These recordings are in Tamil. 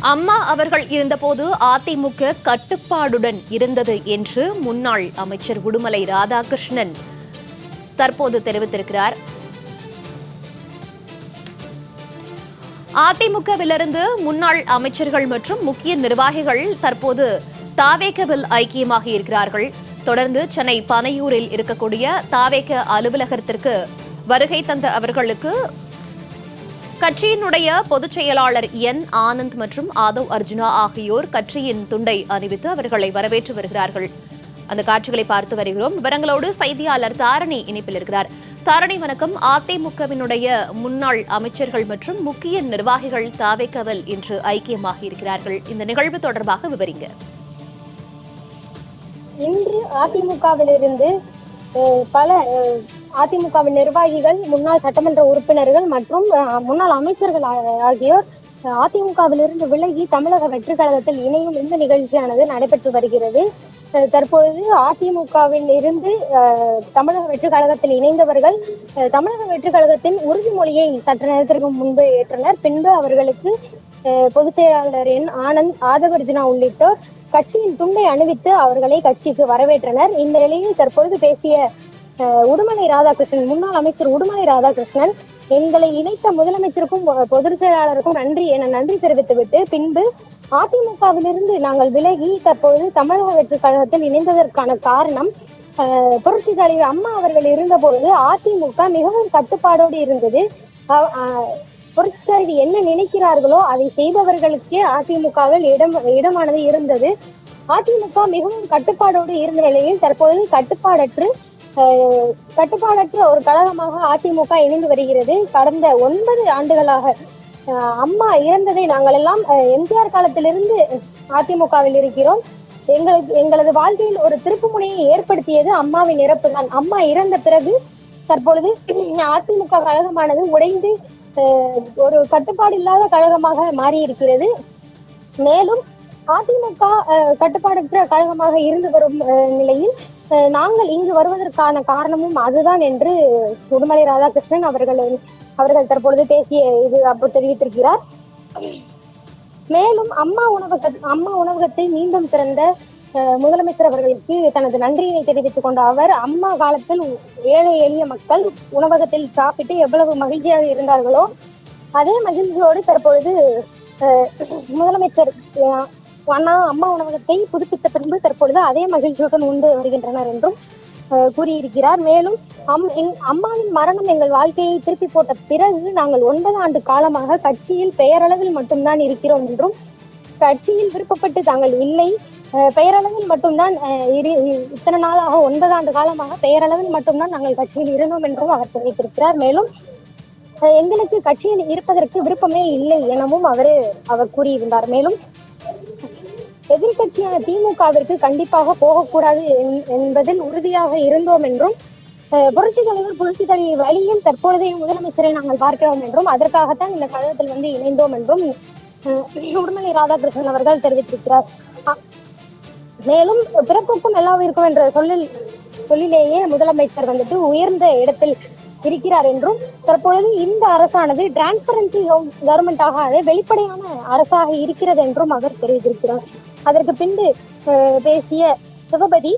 அம்மா அவர்கள் இருந்தபோது அதிமுக கட்டுப்பாடுடன் இருந்தது என்று முன்னாள் அமைச்சர் உடுமலை ராதாகிருஷ்ணன் தற்போது தெரிவித்திருக்கிறார். அதிமுகவிலிருந்து முன்னாள் அமைச்சர்கள் மற்றும் முக்கிய நிர்வாகிகள் தற்போது தாவேகவில் ஐக்கியமாக இருக்கிறார்கள். தொடர்ந்து சென்னை பனையூரில் இருக்கக்கூடிய தாவேக அலுவலகத்திற்கு வருகை தந்த அவர்களுக்கு கட்சியினுடைய பொதுச் செயலாளர் என் ஆனந்த் மற்றும் ஆதவ் அர்ஜுனா ஆகியோர் கட்சியின் துண்டை அணிவித்து அவர்களை வரவேற்று வருகிறார்கள். அந்த காட்சிகளை பார்த்து வருகிறோம். விவரங்களோடு செய்தியாளர் தாரணி இணைப்பில் இருக்கிறார். தாரணி, வணக்கம். அதிமுகவினுடைய முன்னாள் அமைச்சர்கள் மற்றும் முக்கிய நிர்வாகிகள் தாவேகவில் இன்று ஐக்கியமாக இருக்கிறார்கள். இந்த நிகழ்வு தொடர்பாக விவரிங்க. இன்று அதிமுகவிலிருந்து பல அதிமுகவின் நிர்வாகிகள், முன்னாள் சட்டமன்ற உறுப்பினர்கள் மற்றும் முன்னாள் அமைச்சர்கள் ஆகியோர் அதிமுகவிலிருந்து விலகி தமிழக வெற்றி கழகத்தில் இணையும் இந்த நிகழ்ச்சியானது நடைபெற்று வருகிறது. தற்பொழுது அதிமுகவில் இருந்து தமிழக வெற்றி கழகத்தில் இணைந்தவர்கள் தமிழக வெற்றி கழகத்தின் உறுதிமொழியை சற்று நேரத்திற்கு முன்பு ஏற்றனர். பின்பு அவர்களுக்கு பொதுச் செயலாளர் என் ஆனந்த், ஆதவர்ஜுனா உள்ளிட்டோர் கட்சியின் துண்டை அணிவித்து அவர்களை கட்சிக்கு வரவேற்றனர். இந்த நிலையில் தற்பொழுது பேசிய உடுமலை ராதாகிருஷ்ணன், முன்னாள் அமைச்சர் உடுமலை ராதாகிருஷ்ணன், எங்களை இணைத்த முதலமைச்சருக்கும் பொதுச் செயலாளருக்கும் நன்றி என நன்றி தெரிவித்துவிட்டு பின்பு அதிமுகவிலிருந்து நாங்கள் விலகி தற்போது தமிழக வெற்றி கழகத்தில் இணைந்ததற்கான காரணம் புரட்சி தலைவர் அம்மா அவர்கள் இருந்தபொழுது அதிமுக மிகவும் கட்டுப்பாடோடு இருந்தது. புரட்சி தலைவி என்ன நினைக்கிறார்களோ அதை செய்பவர்களுக்கே அதிமுகவில் இடமானது இருந்தது. அதிமுக மிகவும் கட்டுப்பாடோடு இருந்த நிலையில் தற்போது கட்டுப்பாடற்ற ஒரு கழகமாக அதிமுக இணைந்து வருகிறது. கடந்த 9 ஆண்டுகளாக அம்மா இறந்ததை நாங்கள் எல்லாம் எம்ஜிஆர் காலத்திலிருந்து அதிமுகவில் இருக்கிறோம். எங்களது வாழ்க்கையில் ஒரு திருப்புமுனையை ஏற்படுத்தியது அம்மாவின் இறப்பு தான். அம்மா இறந்த பிறகு தற்பொழுது அதிமுக கழகமானது உடைந்து ஒரு கட்டுப்பாடு இல்லாத கழகமாக மாறி இருக்கிறது. மேலும் அதிமுக கட்டுப்பாடற்ற கழகமாக இருந்து வரும் நிலையில் நாங்கள் இங்கு வருவதற்கான காரணமும் அதுதான் என்று உடுமலை ராதாகிருஷ்ணன் அவர்கள் தற்பொழுது பேசிய அப்போ தெரிவித்திருக்கிறார். மேலும் அம்மா உணவகத்தை மீண்டும் திறந்த முதலமைச்சர் அவர்களுக்கு தனது நன்றியினை தெரிவித்துக் கொண்ட அவர், அம்மா காலத்தில் ஏழை எளிய மக்கள் உணவகத்தில் சாப்பிட்டு எவ்வளவு மகிழ்ச்சியாக இருந்தார்களோ அதே மகிழ்ச்சியோடு தற்பொழுது முதலமைச்சர் அம்மா உணவகத்தை புதுப்பித்த பின்பு தற்பொழுது அதே மகிழ்ச்சியுடன் உண்டு வருகின்றனர் என்றும் கூறியிருக்கிறார். மேலும் அம்மாவின் மரணம் எங்கள் வாழ்க்கையை திருப்பி போட்ட பிறகு நாங்கள் 9 ஆண்டு காலமாக கட்சியில் பெயரளவில் மட்டும்தான் இருக்கிறோம் என்றும், கட்சியில் விருப்பப்பட்டு தாங்கள் இல்லை, பெயரளவில் மட்டும்தான் இத்தனை நாளாக 9 ஆண்டு காலமாக பெயரளவில் மட்டும்தான் நாங்கள் கட்சியில் இருந்தோம் என்றும் அவர் தெரிவித்திருக்கிறார். மேலும் எங்களுக்கு கட்சியில் இருப்பதற்கு விருப்பமே இல்லை எனவும் அவர் கூறியிருந்தார். மேலும் எதிர்கட்சியான திமுகவிற்கு கண்டிப்பாக போகக்கூடாது என்பதில் உறுதியாக இருந்தோம் என்றும், புரட்சி தலைவி வழியில் தற்பொழுதைய முதலமைச்சரை நாங்கள் பார்க்கிறோம் என்றும், அதற்காகத்தான் இந்த கழகத்தில் இணைந்தோம் என்றும் உடுமலை ராதாகிருஷ்ணன் அவர்கள் தெரிவித்திருக்கிறார். மேலும் பிறப்புக்கும் எல்லாவிற்கும் என்ற சொல்லிலேயே முதலமைச்சர் உயர்ந்த இடத்தில் இருக்கிறார் என்றும், தற்பொழுது இந்த அரசானது டிரான்ஸ்பரன்சி கவர்மெண்ட் ஆகாத வெளிப்படையான அரசாக இருக்கிறது என்றும் அவர் தெரிவித்திருக்கிறார். அதற்கு பின்பு பேசிய சிவபதி,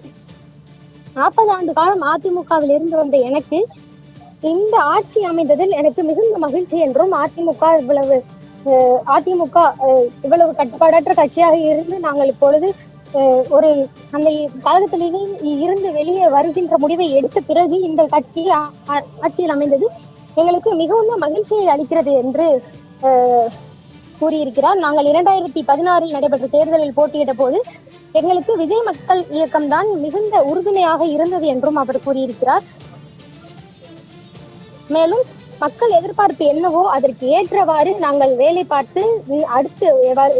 40 ஆண்டு காலம் அதிமுகவில் இருந்து வந்த எனக்கு இந்த ஆட்சி அமைந்ததில் எனக்கு மிகுந்த மகிழ்ச்சி என்றும், அதிமுக இவ்வளவு கட்டுப்பாடற்ற கட்சியாக இருந்து நாங்கள் இப்பொழுது ஒரு அந்த கழகத்திலேயே இருந்து வெளியே வருகின்ற முடிவை எடுத்த பிறகு இந்த கட்சி ஆட்சியில் அமைந்தது எங்களுக்கு மிகுந்த மகிழ்ச்சியை அளிக்கிறது என்று கூறியிருக்கிறார். நாங்கள் 2016 நடைபெற்ற தேர்தலில் போட்டியிட்ட போது எங்களுக்கு விஜய் மக்கள் இயக்கம் தான் மிகுந்த உறுதுணையாக இருந்தது என்றும் அவர் கூறியிருக்கிறார். மேலும் மக்கள் எதிர்பார்ப்பு என்னவோ அதற்கு ஏற்றவாறு நாங்கள் வேலை பார்த்து அடுத்து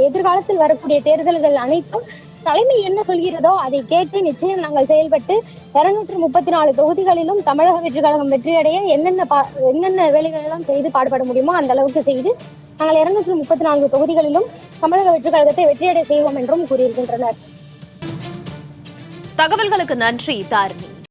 எதிர்காலத்தில் வரக்கூடிய தேர்தல்கள் அனைத்தும் தலைமை என்ன சொல்கிறதோ அதை கேட்டு நிச்சயம் நாங்கள் செயல்பட்டு 234 தொகுதிகளிலும் தமிழக வெற்றி கழகம் வெற்றியடைய என்னென்ன வேலைகள் எல்லாம் செய்து பாடுபட முடியுமோ அந்த அளவுக்கு செய்து நாங்கள் 234 தொகுதிகளிலும் தமிழக வெற்றி கழகத்தை வெற்றியடை செய்வோம் என்றும் கூறியிருக்கின்றனர். தகவல்களுக்கு நன்றி தாரணி.